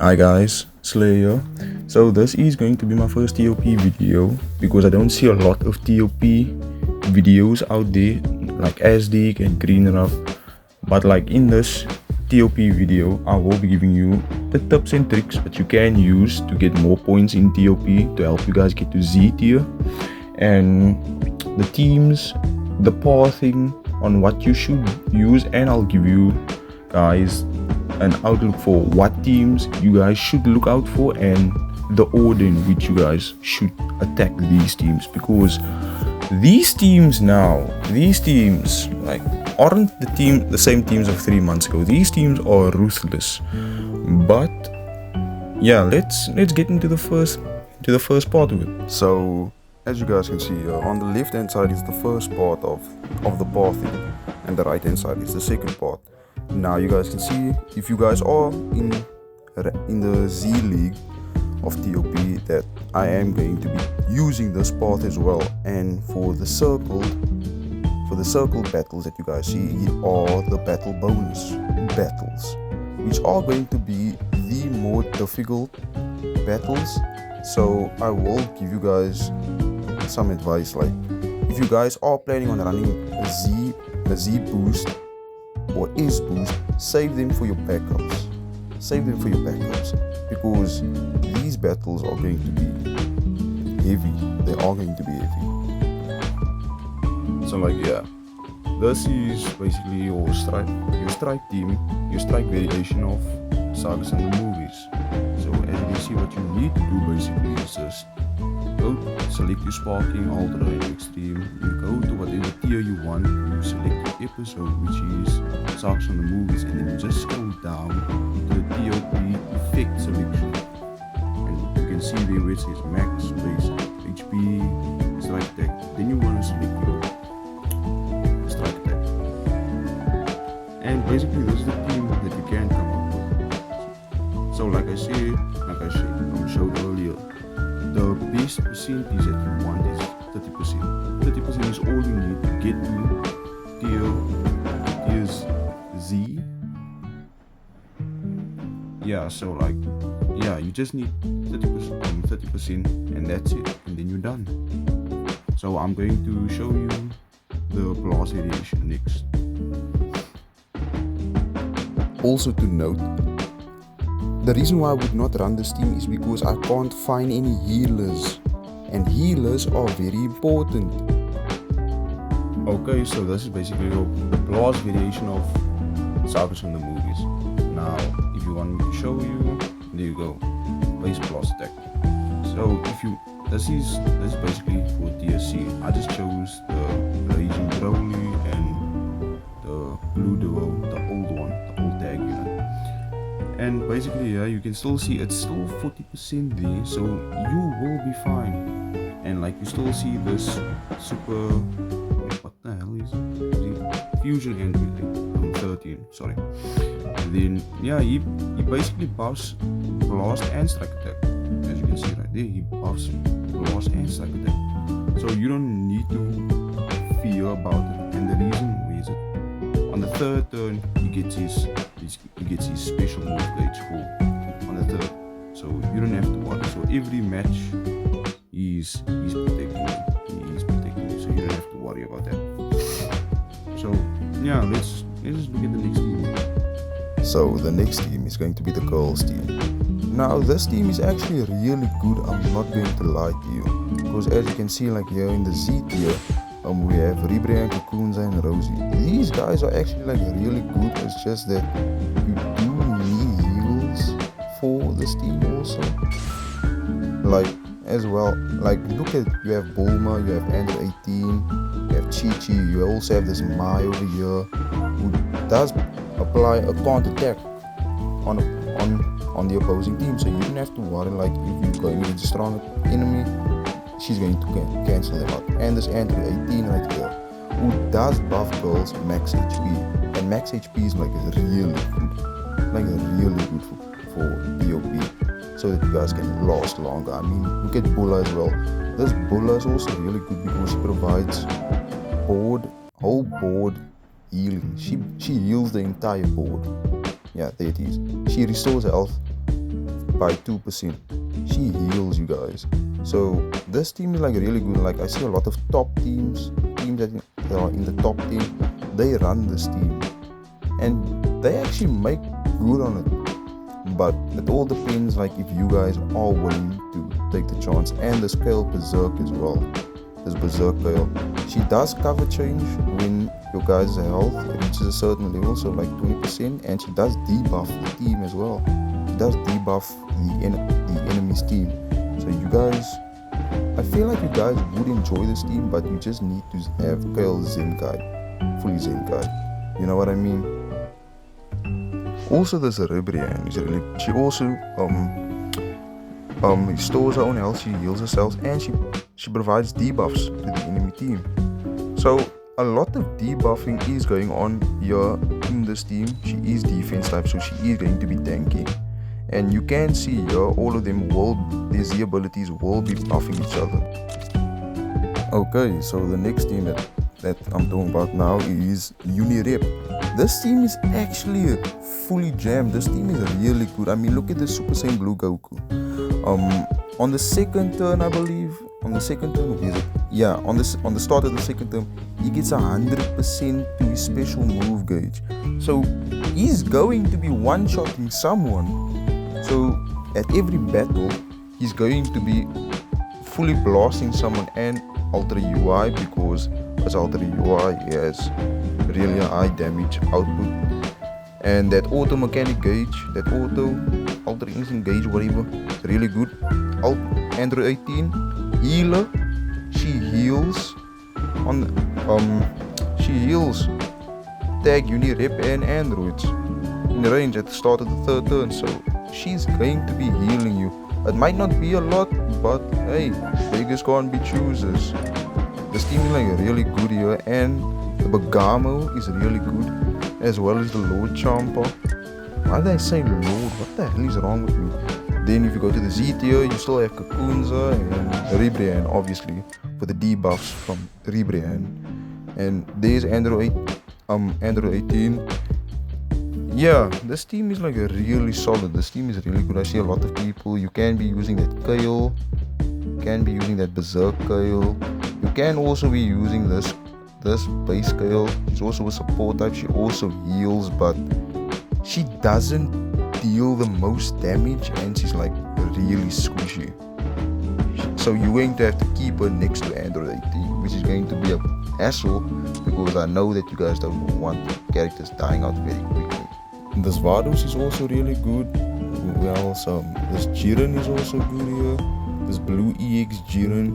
Hi guys, Slayer. So this is going to be my first T.O.P video because I don't see a lot of T.O.P videos out there like SD and Green Rough. But like in this T.O.P video, I will be giving you the tips and tricks that you can use to get more points in T.O.P to help you guys get to Z tier, and the teams, the pathing on what you should use, and I'll give you guys an outlook for what teams you guys should look out for and the order in which you guys should attack these teams, because these teams like aren't the same teams of 3 months ago. These teams are ruthless. But yeah, let's get into the first part of it. So as you guys can see, on the left hand side is the first part of the pathing, and the right hand side is the second part. Now you guys can see, if you guys are in the Z League of T.O.P, that I am going to be using this path as well. And for the circle battles that you guys see are the battle bonus battles, which are going to be the more difficult battles. So I will give you guys some advice, like if you guys are planning on running a Z boost or S boost, save them for your backups. Because these battles are going to be heavy. They are going to be heavy. So like, yeah, this is basically your strike team, your strike variation of sagas and the movies. So as you can see, what you need to do basically is just go select your sparking, ultra, and extreme. You go to whatever tier you want, you select your episode, which is sagas and the movies, and then you just scroll down to the T.O.P effect selection, and you can see there where it says max, base, HP, strike attack. Then you want to select your strike attack, and basically this is the team that you can come up with. So like I showed earlier, the base percentage that you want is 30%. 30% is all you need to get to tiers Z. Yeah, so like, yeah, you just need 30%, and that's it, and then you're done. So I'm going to show you the blast variation next. Also to note, the reason why I would not run this team is because I can't find any healers, and healers are very important. Okay, so this is basically the blast variation of sagas from the movies. Now, if you want me to show you, there you go, base blast attack. So this is basically for TSC. I just chose the Raging Broly and the Blue Duo, the old tag unit. And basically, yeah, you can still see it's still 40% there, so you will be fine. And like, you still see this super, what the hell is it? Fusion and everything. 13, sorry. And then yeah, he basically buffs blast and strike attack. As you can see right there, he buffs blast and strike attack. So you don't need to fear about it. And the reason is it, on the third turn he gets his special move gauge full on the third, so you don't have to worry. So every match he's protecting you, so you don't have to worry about that. So yeah, let's just look at the next team. So the next team is going to be the girls team. Now this team is actually really good, I'm not going to lie to you, because as you can see, like here in the Z tier, we have Ribre, Cocoons, and Rosie. These guys are actually like really good. It's just that you do need heals for this team also. Like as well, like look at, you have Bulma, you have Andrew 18, you have Chi-Chi, you also have this Mai over here who does apply a counter attack on the opposing team. So you don't have to worry, like if you're going against a strong enemy, she's going to cancel them out. And this Andrew 18 right here, who does buff girls max HP, and max HP is like really good for T.O.P, so that you guys can last longer. I mean, look at Bulla as well. This Bulla is also really good because she provides whole board healing. She heals the entire board. Yeah, there it is. She restores health by 2%. She heals you guys. So this team is like really good. Like I see a lot of top teams that are in the top 10, they run this team and they actually make good on it. But it all depends like if you guys are willing to take the chance. And the scale berserk as well. This berserk scale, she does cover change when your guys' health reaches a certain level, so like 20%, and she does debuff the team as well. She does debuff the enemy's team. So you guys, I feel like you guys would enjoy this team, but you just need to have Kale Zenkai, fully Zenkai. You know what I mean? Also, there's a Ribrian. She also restores her own health, she heals herself, and she provides debuffs to the enemy team. So a lot of debuffing is going on here in this team. She is defense type, so she is going to be tanky. And you can see here, all of them their Z abilities will be buffing each other. Okay, so the next team that I'm talking about now is Unirep. This team is actually fully jammed. This team is really good. I mean, look at the Super Saiyan Blue Goku. On the second turn, I believe, on the start of the second turn, he gets 100% to his special move gauge. So he's going to be one-shotting someone. So at every battle, he's going to be fully blasting someone and Ultra UI, because as Ultra UI he has really high damage output. And that auto mechanic gauge, that auto Ultra instant gauge, whatever, really good. Android 18 healer, she heals tag Unirep and androids in range at the start of the third turn, so she's going to be healing you. It might not be a lot, but hey, beggars can't be choosers. This team is like really good here, and the Bagamo is really good, as well as the Lord Champa. Why did I say Lord? What the hell is wrong with me? Then if you go to the Z tier, you still have Kakunza and Ribrian, obviously, for the debuffs from Ribrian. And there's Android 18. Yeah, this team is like really solid. This team is really good. I see a lot of people. You can be using that Kale, you can be using that Berserk Kale. You can also be using this base Kale. She's also a support type. She also heals, but she doesn't deal the most damage, and she's like really squishy. So you're going to have to keep her next to Android 18, which is going to be a hassle, because I know that you guys don't want characters dying out very quickly. This Vados is also really good. Well, this Jiren is also good here. This blue EX Jiren,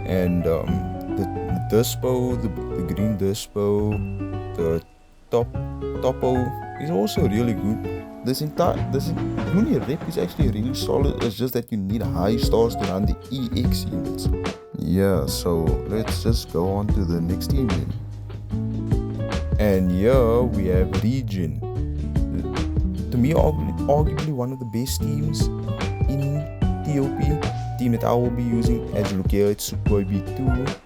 and the Dispo, the green Dispo, the Topo is also really good. This Unirep is actually really solid. It's just that you need high stars to run the EX units. Yeah, so let's just go on to the next team then. And here we have Regen. To me, arguably one of the best teams in T.O.P. Team that I will be using. As you look here, it's Sukhoi B2.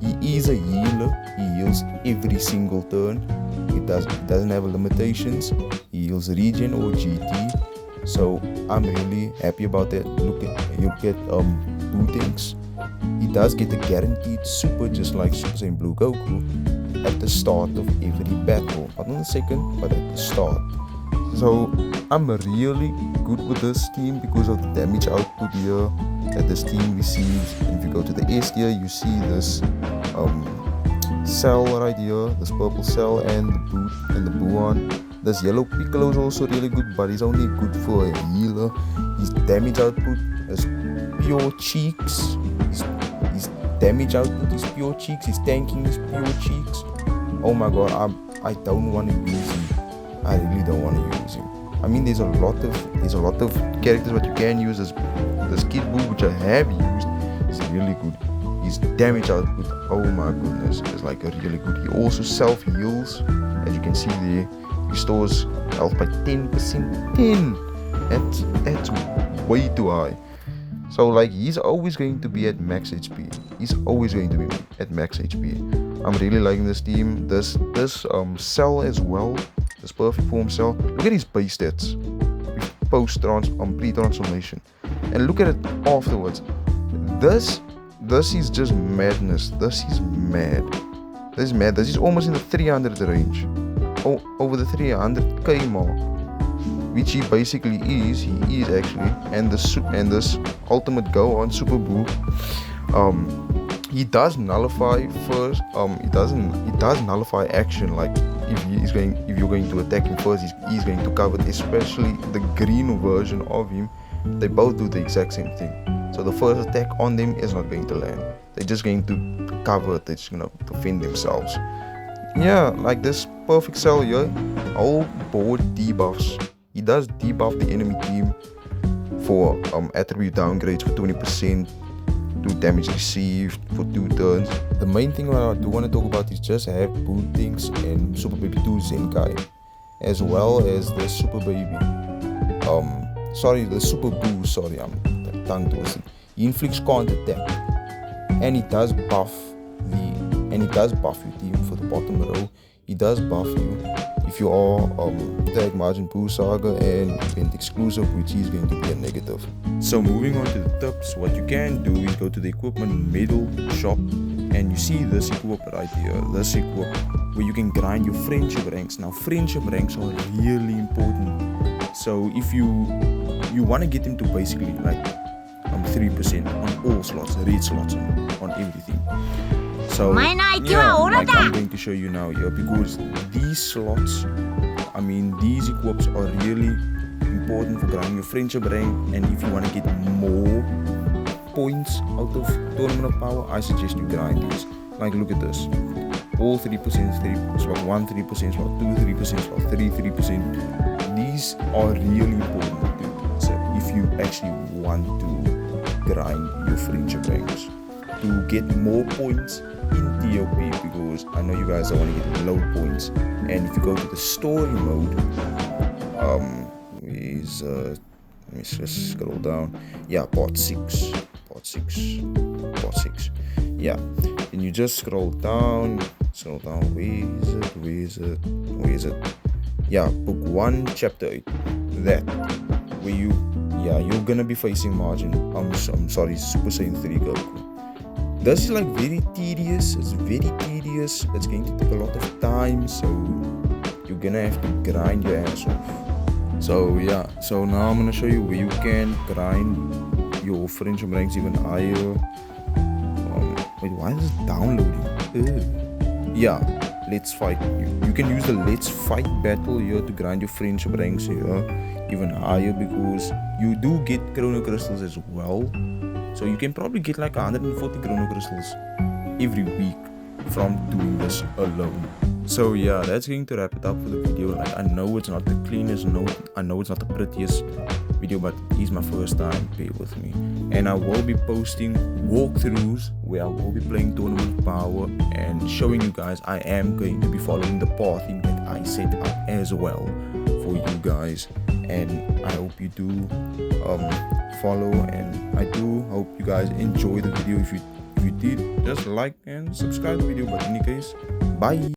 He is a healer. He heals every single turn. It doesn't have limitations. He heals Regen or GT. So I'm really happy about that. Look at Bootinks. He does get a guaranteed super, just like Super Saiyan Blue Goku, at the start of every battle. Not on the second, but at the start. So I'm really good with this team because of the damage output here that this team receives. And if you go to the S tier, you see this cell right here, this purple cell, and the Buon. This yellow Piccolo is also really good, but he's only good for a healer. His damage output is pure cheeks. His damage output is pure cheeks. His tanking is pure cheeks. Oh my god, I don't want to use him. I really don't want to use him. I mean, there's a lot of characters that you can use. This Kid Buu, which I have used, is really good. His damage output, oh my goodness, is like a really good. He also self heals, as you can see there. Restores health by 10%. 10. That's way too high. So like, he's always going to be at max HP. He's always going to be at max HP. I'm really liking this team. This cell as well. This perfect form cell. Look at his base stats. pre-transformation, and look at it afterwards. This is just madness. This is mad. This is almost in the 300 range, over the 300k mark, which he basically is. He is actually, and this ultimate go on Super Boo. He does nullify first. He does nullify action. Like if you're going to attack him first, he's going to cover it. Especially the green version of him, they both do the exact same thing. So the first attack on them is not going to land. They're just going to cover it. They're just going to defend themselves. Yeah, like this perfect cell here, all board debuffs. He does debuff the enemy team for attribute downgrades for 20%. 2 damage received for 2 turns. The main thing what I do want to talk about is just have Bootings and Super Baby 2 Zenkai, as well as the Super Baby. The Super Boo. Sorry, I'm tongue twisted. He inflicts counter attack, and he does buff your team for the bottom row. He does buff you if you are Tag Margin Boo Saga and event exclusive, which is going to be a negative. So moving on to the tips, what you can do is go to the equipment middle shop, and you see this equip right here, this equip where you can grind your friendship ranks. Now friendship ranks are really important, so if you want to get them to basically like 3% on all slots, red slots on everything. So yeah, like I'm going to show you now here, because these slots, these equips are really important for grinding your friendship rank, and if you want to get more points out of Tournament of Power, I suggest you grind these. Like look at this, all 3%, slot 1 3%, slot 2 3%, slot 3 3%. These are really important to, so if you actually want to grind your friendship ranks to get more points in T.O.P, because I know you guys don't want to get low points. And if you go to the story mode, let me just scroll down. Yeah, part 6. Yeah, and you just scroll down. Where is it? Yeah, book 1, chapter 8. That where you're gonna be facing Margin. I'm sorry, Super Saiyan 3 Goku. This is like very tedious. It's going to take a lot of time, so you're gonna have to grind your ass off. So yeah, so now I'm gonna show you where you can grind your friendship ranks even higher. Wait, why is it downloading? Yeah, let's fight. You can use the let's fight battle here to grind your friendship ranks here even higher, because you do get chrono crystals as well. So you can probably get like 140 chrono crystals every week from doing this alone. So yeah, that's going to wrap it up for the video. Like, I know it's not the cleanest, I know it's not the prettiest video, but it's my first time, bear with me. And I will be posting walkthroughs where I will be playing Tournament of Power and showing you guys I am going to be following the pathing that I set up as well for you guys. And I hope you do follow, and I do hope you guys enjoy the video. If you did, just like and subscribe the video. But in any case, bye.